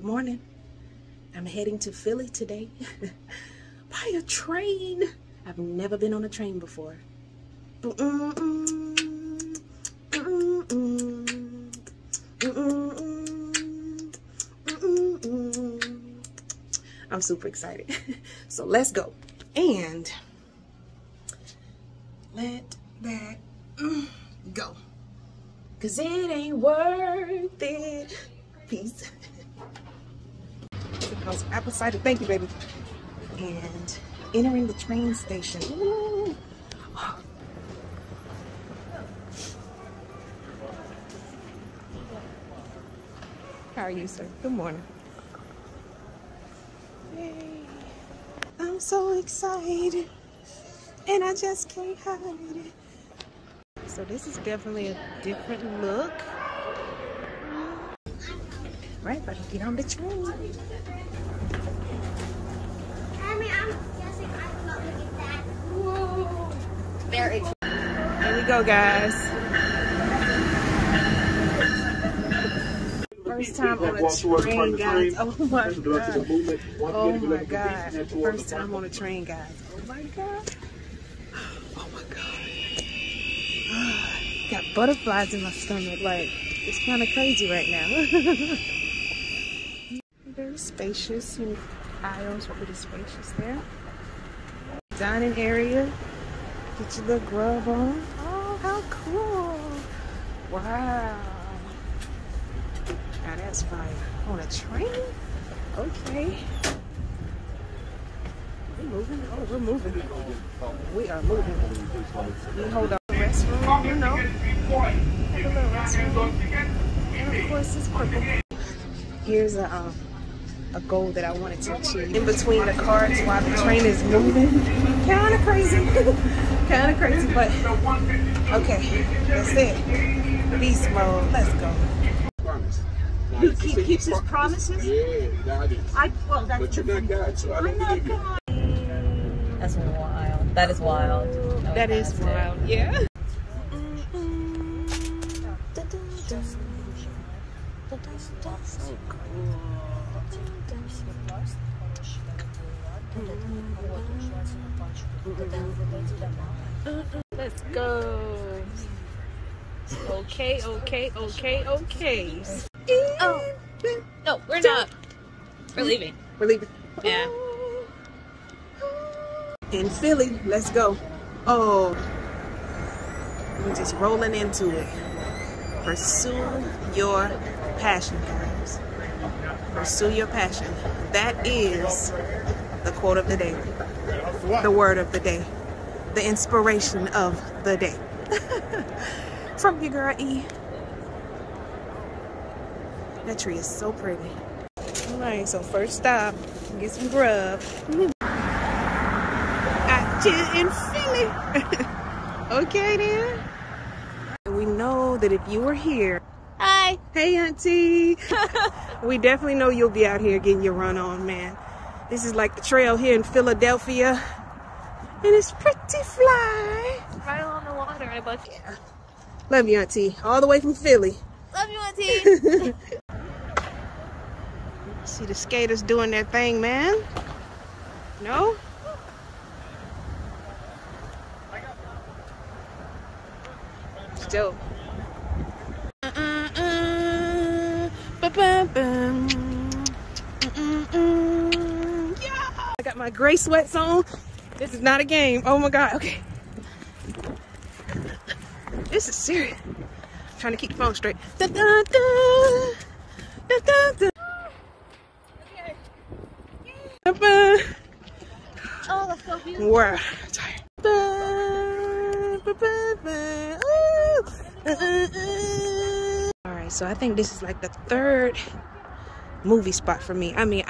Good morning. I'm heading to Philly today by a train. I've never been on a train before. I'm super excited. So let's go. And let that go. Cause it ain't worth it. Peace. Apple cider, thank you, baby. And entering the train station. Ooh. How are you, sir? Good morning. Yay. I'm so excited, and I just can't hide it. So this is definitely a different look. Right, about to get on the train. I'm guessing I'm not looking at that. Whoa. There we go, guys. First time on a train, guys. Oh my god. Oh my god. First time on a train, guys. Oh my god. Oh my god. Got butterflies in my stomach. Like, it's kind of crazy right now. Very spacious. Aisles are pretty spacious there. Dining area. Get your little grub on. Oh, how cool. Wow. Now that's fire. On a train? Okay. We're moving. Oh, we're moving. We are moving. We hold our restroom, you know. Have a little restroom. And of course it's purple. Here's a goal that I wanted to achieve. In between the carts while the train is moving. Kinda crazy. Kinda crazy, but okay. That's it. Beast mode. Let's go. He keeps his promises? Yeah, that is. Well, that's but you're not God, so I don't believe you. That's wild. That is wild. That is wild, yeah. So cool. Let's go. Okay. Oh. No, we're not. We're leaving. We're leaving. Yeah. In Philly, let's go. Oh. We're just rolling into it. Pursue your passion, guys. Pursue your passion. That is the quote of the day. The word of the day. The inspiration of the day. From your girl E. That tree is so pretty. Alright, so first stop, get some grub. Out here in Philly. Okay then. We know that if you were here. Hi. Hey auntie. We definitely know you'll be out here getting your run on, man. This is like the trail here in Philadelphia. And it's pretty fly. Right along the water, I bet. Yeah. Love you, auntie. All the way from Philly. Love you, auntie. See the skaters doing their thing, man. No? Still. Yeah. I got my gray sweats on. This is not a game. Oh my god. Okay. This is serious. I'm trying to keep the phone straight. Da, da, da. Da, da, da. Oh, that's so beautiful. We're tired. Alright, so I think this is like the third movie spot for me. I mean,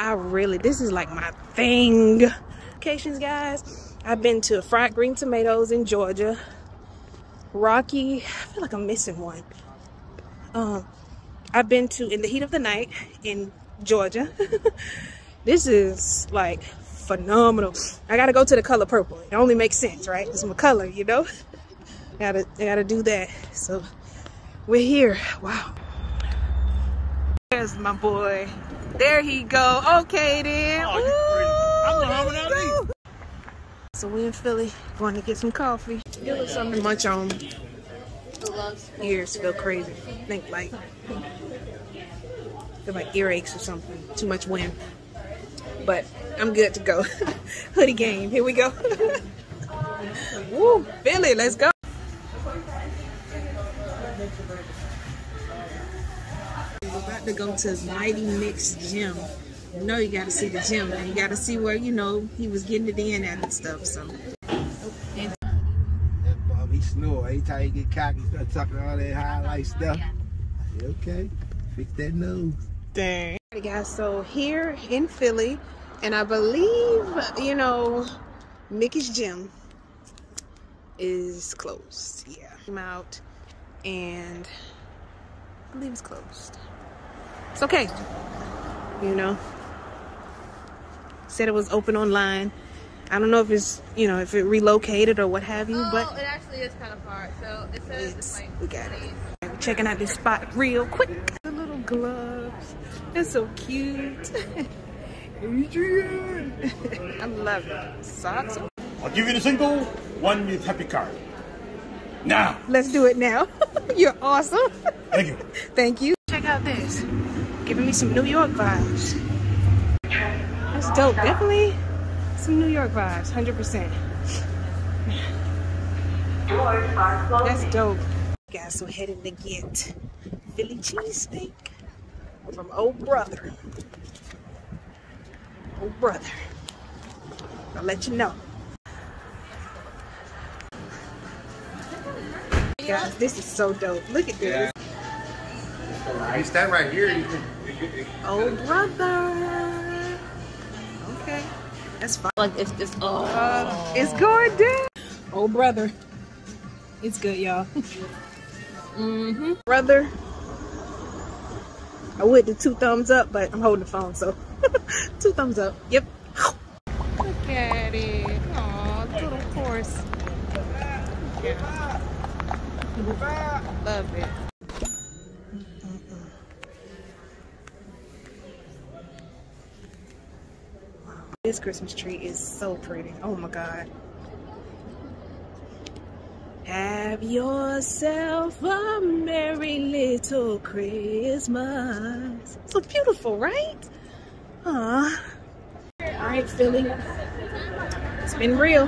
this is like my thing. Locations, guys. I've been to Fried Green Tomatoes in Georgia. Rocky, I feel like I'm missing one. I've been to In the Heat of the Night in Georgia. This is like phenomenal. I gotta go to the color purple. It only makes sense, right? It's my color, you know? Gotta do that. So we're here. Wow. There's my boy. There he go. Okay then. Oh, you pretty. I'm Muhammad Ali. So we in Philly, going to get some coffee. Give us something to munch on. Ears feel crazy. Think like, feel like earaches or something. Too much wind. But I'm good to go. Hoodie game. Here we go. Woo, Philly, let's go. We're about to go to Mighty Mix Gym. You know you gotta see the gym, and you gotta see where, you know, he was getting it in at and stuff. So That Bob, he snore. Every time he get cocky, he start talking all that highlight stuff. Yeah, okay, fix that nose. dang. Alright guys, so here in Philly, and I believe, you know, Mickey's Gym is closed. Yeah, I'm out, and I believe it's closed. It's okay, you know. Said it was open online. I don't know if it's, you know, if it relocated or what have you, but it actually is kind of far. So it says it's like we got it. We're checking out this spot real quick. The little gloves. They're so cute. Adrian. I love it. Socks. I'll give you the single, one with happy card. Now. Let's do it now. You're awesome. Thank you. Thank you. Check out this. Giving me some New York vibes. That's dope. Definitely some New York vibes. 100%. That's dope. Guys, so headed to get Philly cheesesteak from Old Brother. Old Brother. I'll let you know. Guys, this is so dope. Look at this. You stand right here. You can... Old Brother. Okay. That's fine. like it's just It's going down. Old Brother. It's good, y'all. Brother. I would do 2 thumbs up, but I'm holding the phone, so 2 thumbs up. Yep. Look at it. Aw, little horse. Yeah. Love it. This Christmas tree is so pretty. Oh my God. Have yourself a merry little Christmas. So beautiful, right? Aw. All right, Philly. It's been real.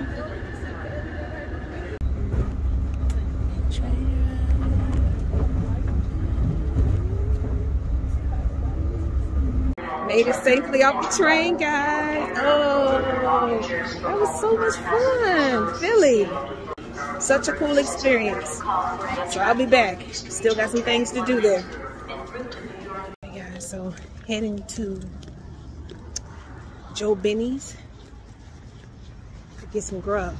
Made it safely off the train, guys. Oh, that was so much fun. Philly. Such a cool experience. So I'll be back. Still got some things to do there. Hey guys, so heading to Joe Benny's to get some grub.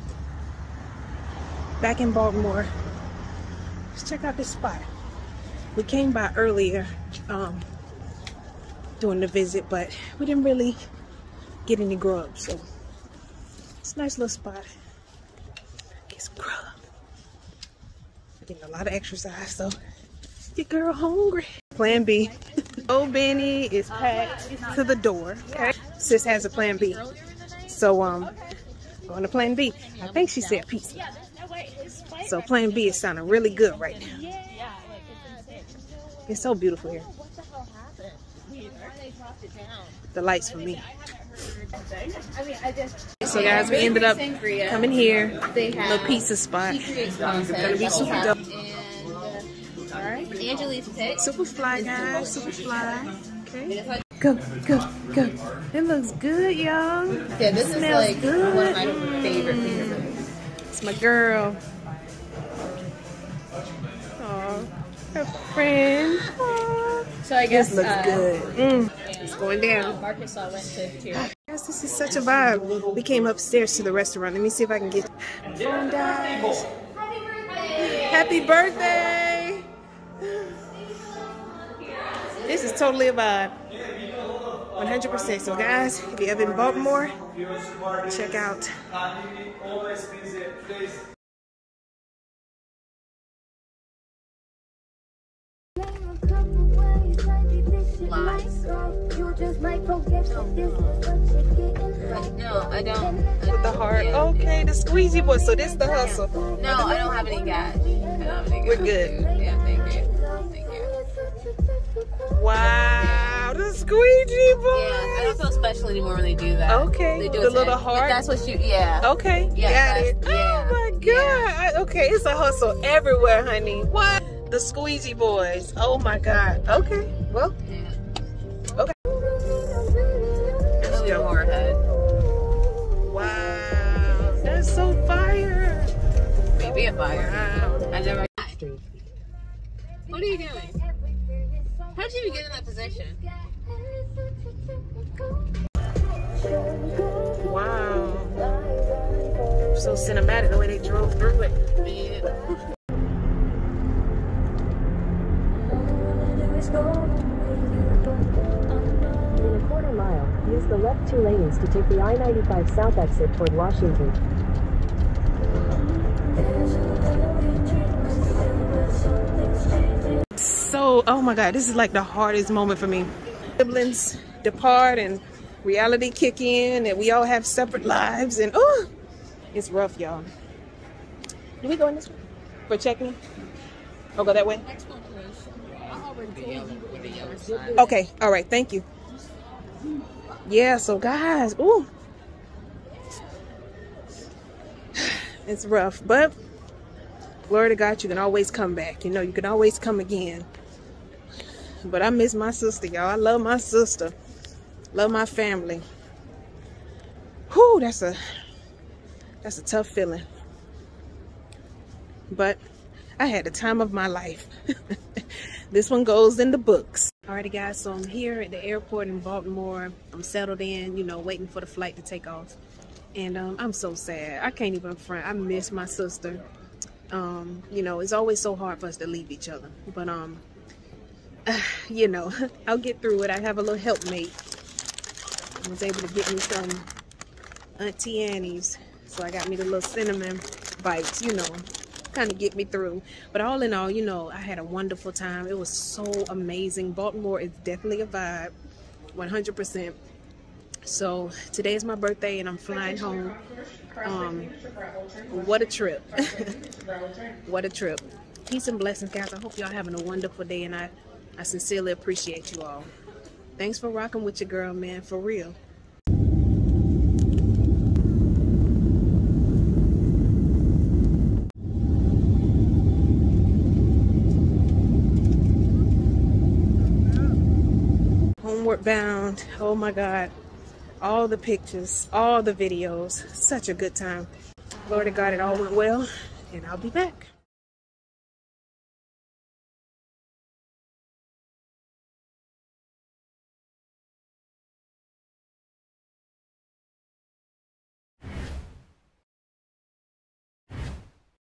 Back in Baltimore. Let's check out this spot. We came by earlier doing the visit, but we didn't really get any grub, so it's a nice little spot. Get some grub. Getting a lot of exercise, so your girl hungry. Plan B. Old Benny is packed to the door. Okay, sis has a plan B, so going to plan B. I think she said pizza. So plan B is sounding really good right now. It's so beautiful here. The lights for me. So guys, we ended up coming here. Little pizza spot. It's gonna be super dope. Alright. Super fly, guys. Super fly. Okay. Go, go, go. It looks good, y'all. Yeah, this is like good. One of my favorite pizzas. It's my girl. Aw, her friend. Aww. So I guess this looks good. It's going down. Marcus went to Tier. Guys, this is such a vibe. We came upstairs to the restaurant. Let me see if I can get phone dies. Happy birthday! This is totally a vibe. 100%. So guys, if you're ever in Baltimore, check out Live. No, I don't. With the heart. Yeah. Okay, the squeezy boy. So this the hustle. No, I don't have any gas. I don't have any gas. We're good. Dude. Yeah, thank you. Thank you. Wow, the squeegee boy. Yeah, I don't feel special anymore when they do that. Okay, They do the it to little end. But heart. that's what you, yeah. Okay, Yeah, got it. that's- yeah, Oh my god. yeah. Okay, it's a hustle everywhere, honey. What? The squeegee boys. Oh my god. Okay, well, Yeah. okay. Let's go more ahead. Wow, that's so fire. Maybe a fire. Wow. I never. What are you doing? How'd you even get in that position? Wow. So cinematic the way they drove through it. Yeah. In a quarter mile, use the left 2 lanes to take the I-95 south exit toward Washington. So, oh my god, this is like the hardest moment for me. Siblings depart and reality kick in, and we all have separate lives, and oh, it's rough, y'all. Do we go in this way for checking? Or go that way? Okay, all right, thank you. Yeah, so guys, ooh, it's rough, but glory to God, you can always come back. You know, you can always come again. But I miss my sister, y'all. I love my sister. Love my family. Whew, that's a tough feeling. But I had the time of my life. This one goes in the books. Alrighty guys, so I'm here at the airport in Baltimore. I'm settled in, you know, waiting for the flight to take off. And I'm so sad. I can't even front. I miss my sister. You know, it's always so hard for us to leave each other. But you know, I'll get through it. I have a little helpmate. I was able to get me some Auntie Annie's. So I got me the little cinnamon bites, you know, kind of get me through. But all in all, you know, I had a wonderful time. It was so amazing. Baltimore is definitely a vibe, 100%. So today is my birthday and I'm flying home. What a trip. What a trip. Peace and blessings, guys. I hope y'all having a wonderful day, and I sincerely appreciate you all. Thanks for rocking with your girl, man, for real. Homeward bound. Oh my God. All the pictures, all the videos. Such a good time. Lord of God, it all went well, and I'll be back.